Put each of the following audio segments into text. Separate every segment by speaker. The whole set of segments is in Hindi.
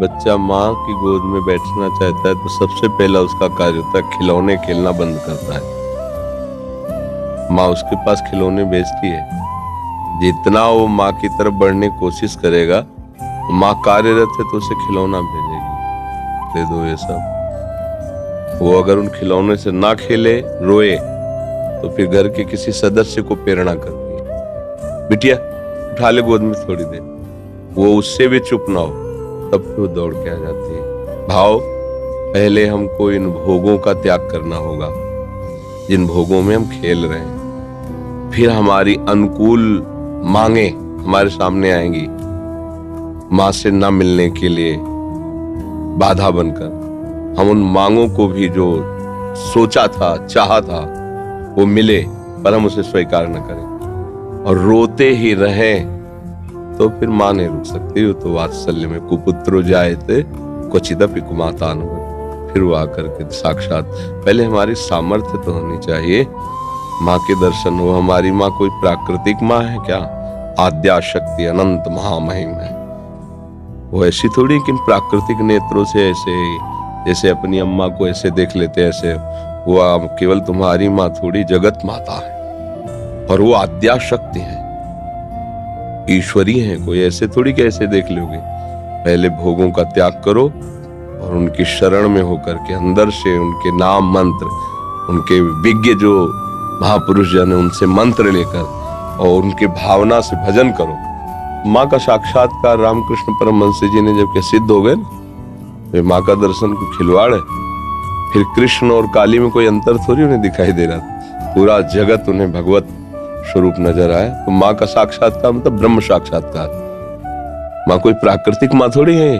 Speaker 1: बच्चा माँ की गोद में बैठना चाहता है तो सबसे पहला उसका कार्य होता है खिलौने खेलना बंद करता है। माँ उसके पास खिलौने भेजती है, जितना वो माँ की तरफ बढ़ने की कोशिश करेगा तो माँ कार्यरत है तो उसे खिलौना भेजेगी, दे दो ये सब। वो अगर उन खिलौने से ना खेले, रोए, तो फिर घर के किसी सदस्य को प्रेरणा करती है, बिटिया उठा ले गोद में थोड़ी देर। वो उससे भी चुप ना हो तब वो दौड़ के आ जाती है। भाव, पहले हमको इन भोगों का त्याग करना होगा जिन भोगों में हम खेल रहे हैं, फिर हमारी अनुकूल मांगे हमारे सामने आएंगी, माँ से ना मिलने के लिए बाधा बनकर। हम उन मांगों को भी जो सोचा था, चाहा था, वो मिले पर हम उसे स्वीकार न करें और रोते ही रहें, तो फिर मां नहीं रुक सकती। वो तो वात्सल्य में कुपुत्रो जायते क्वचिदपि कुमातानुभव, फिर वो आकर के साक्षात। पहले हमारी सामर्थ्य तो होनी चाहिए, माँ के दर्शन हो। हमारी माँ कोई प्राकृतिक माँ है क्या? आद्या शक्ति अनंत महामहिम है। वो ऐसी थोड़ी कि प्राकृतिक नेत्रों से ऐसे जैसे अपनी अम्मा को ऐसे देख लेते हैं, ऐसे वो केवल तुम्हारी माँ थोड़ी जगत माता है और वो आद्या शक्ति है, ईश्वरी है। कोई ऐसे थोड़ी कैसे देख लोगे। पहले भोगों का त्याग करो और उनकी शरण में होकर के अंदर से उनके नाम मंत्र, उनके विज्ञ जो महापुरुष जन है उनसे मंत्र लेकर और उनके भावना से भजन करो। माँ का साक्षात्कार रामकृष्ण परमहंस जी ने जब के सिद्ध हो गए ना, माँ का दर्शन को खिलवाड़ है। फिर कृष्ण और काली में कोई अंतर थोड़ी उन्हें दिखाई दे रहा था, पूरा जगत उन्हें भगवत स्वरूप नजर आया। तो माँ का साक्षात्कार मतलब ब्रह्म साक्षात्कार। माँ कोई प्राकृतिक माँ थोड़ी है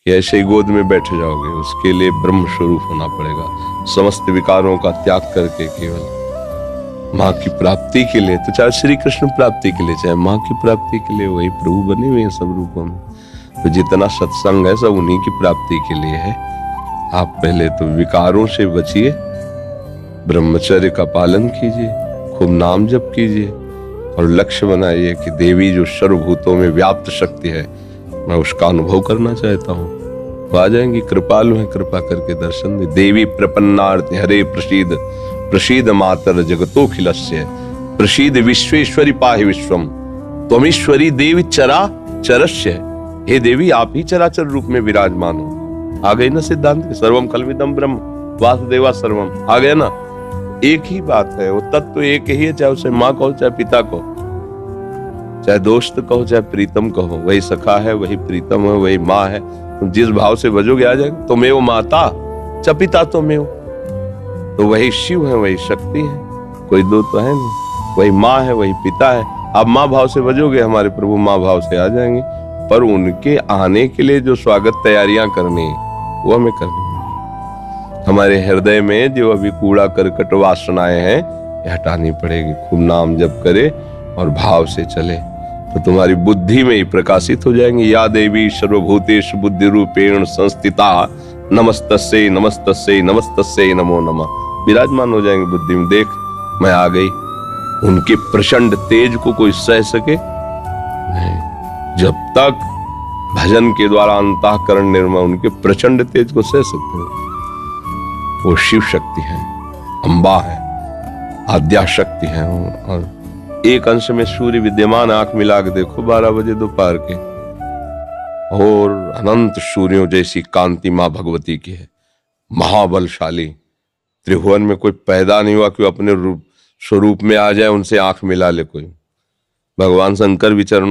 Speaker 1: कि ऐसे ही गोद में बैठ जाओगे। उसके लिए ब्रह्म स्वरूप होना पड़ेगा, समस्त विकारों का त्याग करके केवल माँ की प्राप्ति के लिए। तो चाहे श्री कृष्ण प्राप्ति के लिए, चाहे माँ की प्राप्ति के लिए, वही प्रभु बने हुए हैं सब रूपों में। तो जितना सत्संग है सब उन्हीं की प्राप्ति के लिए है। आप पहले तो विकारों से बचिए, ब्रह्मचर्य का पालन कीजिए, खूब नाम जप कीजिए और लक्ष्य बनाइए कि देवी जो सर्वभूतों में व्याप्त शक्ति है, मैं उसका अनुभव करना चाहता हूँ। तो आ जाएंगी, कृपालु हैं, कृपा करके दर्शन दे। देवी प्रपन्नार्थ हरे प्रसीद, प्रसीद मातर जगतोखिलस्य, प्रसीद विश्वेश्वरी पाहि विश्वम, त्वमीश्वरी देवी चरा चरस्य। हे देवी, आप ही चराचर रूप में विराजमान हो। आ गई ना सिद्धांत, सर्वम खल्विदम ब्रह्म वासुदेवा सर्वम। आ गया ना, एक ही बात है, वो तत्व एक ही है। चाहे उसे माँ कहो, चाहे पिता कहो, चाहे दोस्त कहो, चाहे प्रीतम कहो, वही सखा है, वही प्रीतम है, वही माँ है। तुम जिस भाव से बजोगे आ जाएगा। तो मैं वो माता च पिता तो मैं, तो वही शिव है, वही शक्ति है, कोई दो तो है नहीं। वही माँ है, वही पिता है। आप माँ भाव से बजोगे, हमारे प्रभु माँ भाव से आ जाएंगे। पर उनके आने के लिए जो स्वागत तैयारियां करनी, वो हमें करनी। हमारे हृदय में जो अभी कूड़ा करकट वासनाएं हैं, ये हटानी पड़ेगी। खूब नाम जप करे और भाव से चले तो तुम्हारी बुद्धि में ही प्रकाशित हो जाएंगी। या देवी सर्वभूतेषु बुद्धि रूपेण संस्थिता, नमस्तस्यै नमस्तस्यै नमस्तस्यै नमो नमः। विराजमान हो जाएंगे बुद्धि में। देख मैं आ गई। उनके प्रचंड तेज को कोई सह सके नहीं। जब तक भजन के द्वारा अंतःकरण निर्मल, उनके प्रचंड तेज को सह सकते हो। वो शिव शक्ति है, अम्बा है, आद्या शक्ति है। और एक अंश में सूर्य विद्यमान, आंख मिला के देखो 12 बजे दोपहर के, और अनंत सूर्यों जैसी कांति मां भगवती की है। महाबलशाली, त्रिभुवन में कोई पैदा नहीं हुआ कि अपने स्वरूप में आ जाए, उनसे आंख मिला ले कोई। भगवान शंकर भी चरणों